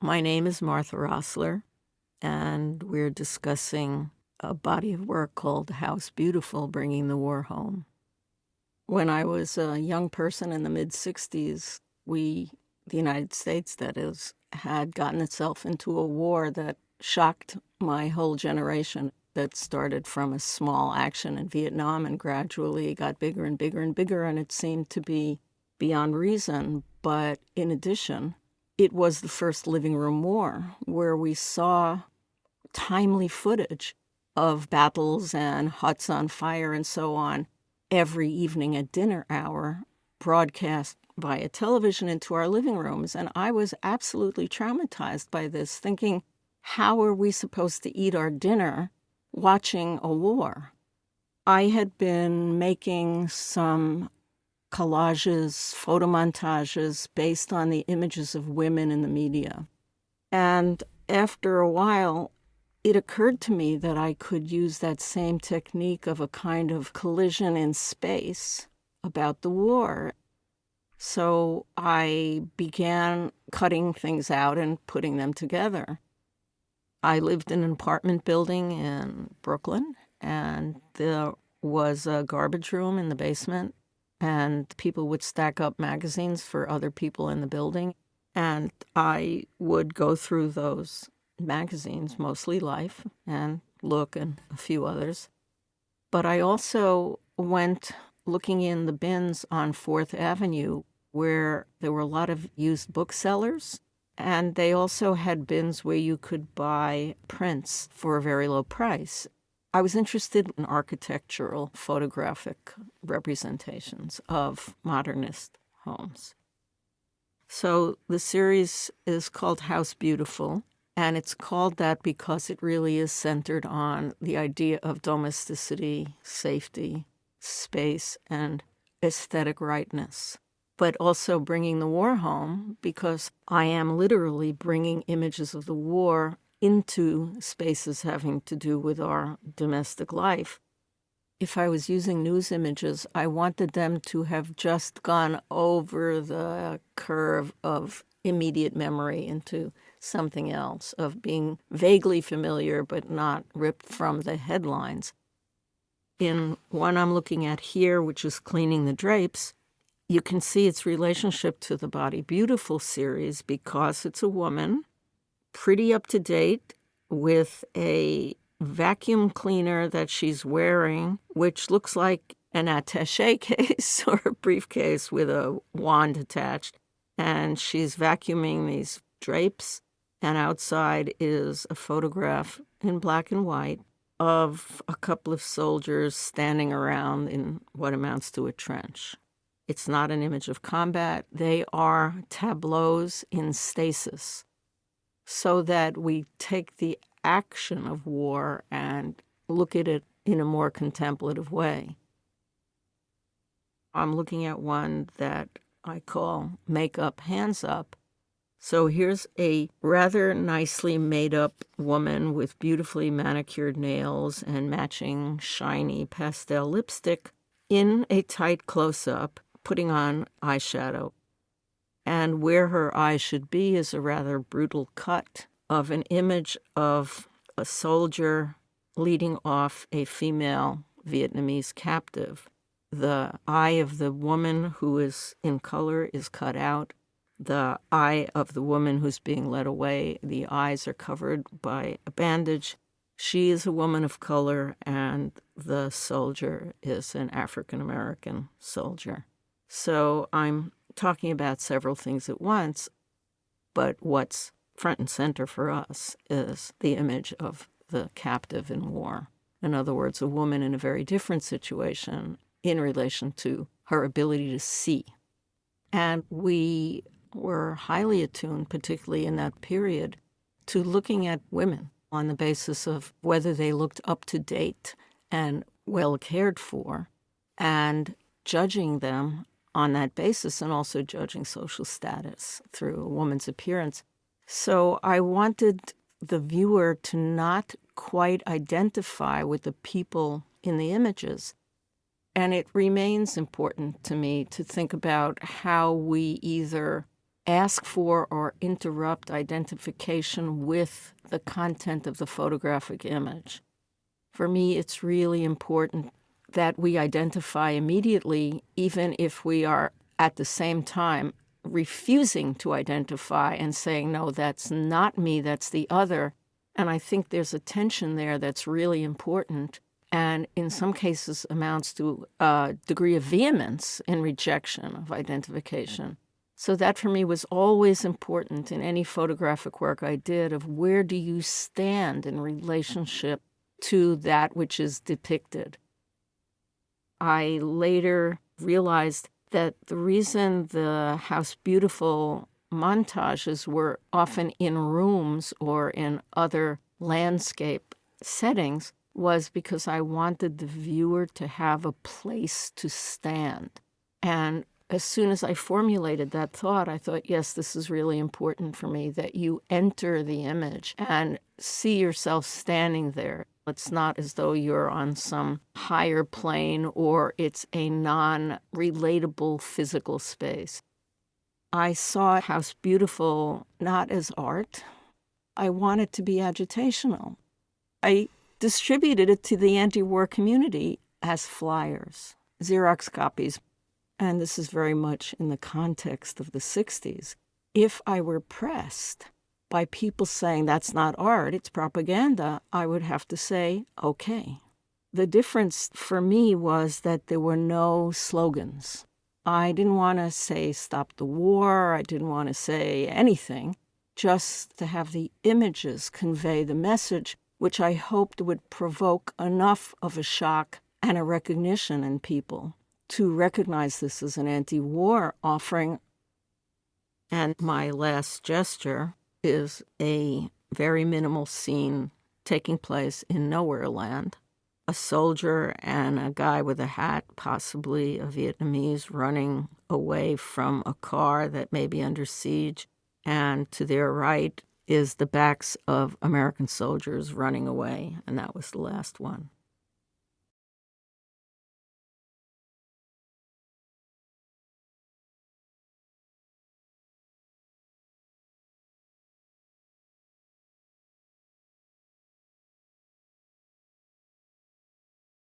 My name is Martha Rossler, and we're discussing a body of work called House Beautiful, Bringing the War Home. When I was a young person in the mid-'60s, the United States, that is, had gotten itself into a war that shocked my whole generation, that started from a small action in Vietnam and gradually got bigger and bigger and bigger, and it seemed to be beyond reason. But in addition, it was the first living room war where we saw timely footage of battles and huts on fire and so on every evening at dinner hour, broadcast via television into our living rooms. And I was absolutely traumatized by this, thinking, how are we supposed to eat our dinner watching a war? I had been making some collages, photo montages based on the images of women in the media. And after a while, it occurred to me that I could use that same technique of a kind of collision in space about the war. So I began cutting things out and putting them together. I lived in an apartment building in Brooklyn, and there was a garbage room in the basement, and people would stack up magazines for other people in the building. And I would go through those magazines, mostly Life and Look and a few others. But I also went looking in the bins on 4th Avenue where there were a lot of used booksellers. And they also had bins where you could buy prints for a very low price. I was interested in architectural photographic representations of modernist homes. So the series is called House Beautiful, and it's called that because it really is centered on the idea of domesticity, safety, space, and aesthetic rightness, but also bringing the war home because I am literally bringing images of the war into spaces having to do with our domestic life. If I was using news images, I wanted them to have just gone over the curve of immediate memory into something else, of being vaguely familiar but not ripped from the headlines. In one I'm looking at here, which is Cleaning the Drapes, you can see its relationship to the Body Beautiful series because it's a woman, pretty up to date, with a vacuum cleaner that she's wearing, which looks like an attaché case or a briefcase with a wand attached. And she's vacuuming these drapes. And outside is a photograph in black and white of a couple of soldiers standing around in what amounts to a trench. It's not an image of combat. They are tableaus in stasis, so that we take the action of war and look at it in a more contemplative way. I'm looking at one that I call Make Up, Hands Up. So here's a rather nicely made up woman with beautifully manicured nails and matching shiny pastel lipstick in a tight close-up, putting on eyeshadow. And where her eyes should be is a rather brutal cut of an image of a soldier leading off a female Vietnamese captive. The eye of the woman who is in color is cut out. The eye of the woman who's being led away, the eyes are covered by a bandage. She is a woman of color, and the soldier is an African-American soldier. So I'm talking about several things at once, but what's front and center for us is the image of the captive in war. In other words, a woman in a very different situation in relation to her ability to see. And we were highly attuned, particularly in that period, to looking at women on the basis of whether they looked up to date and well cared for, and judging them on that basis, and also judging social status through a woman's appearance. So I wanted the viewer to not quite identify with the people in the images. And it remains important to me to think about how we either ask for or interrupt identification with the content of the photographic image. For me, it's really important that we identify immediately, even if we are at the same time refusing to identify and saying, no, that's not me, that's the other. And I think there's a tension there that's really important, and in some cases amounts to a degree of vehemence in rejection of identification. So that for me was always important in any photographic work I did, of where do you stand in relationship to that which is depicted. I later realized that the reason the House Beautiful montages were often in rooms or in other landscape settings was because I wanted the viewer to have a place to stand. And as soon as I formulated that thought, I thought, yes, this is really important for me, that you enter the image and see yourself standing there. It's not as though you're on some higher plane or it's a non-relatable physical space. I saw House Beautiful not as art. I wanted to be agitational. I distributed it to the anti-war community as flyers, Xerox copies. And this is very much in the context of the 60s. If I were pressed by people saying that's not art, it's propaganda, I would have to say, okay. The difference for me was that there were no slogans. I didn't want to say stop the war, I didn't want to say anything, just to have the images convey the message, which I hoped would provoke enough of a shock and a recognition in people to recognize this as an anti-war offering. And my last gesture is a very minimal scene taking place in Nowhere Land. A soldier and a guy with a hat, possibly a Vietnamese, running away from a car that may be under siege. And to their right is the backs of American soldiers running away. And that was the last one.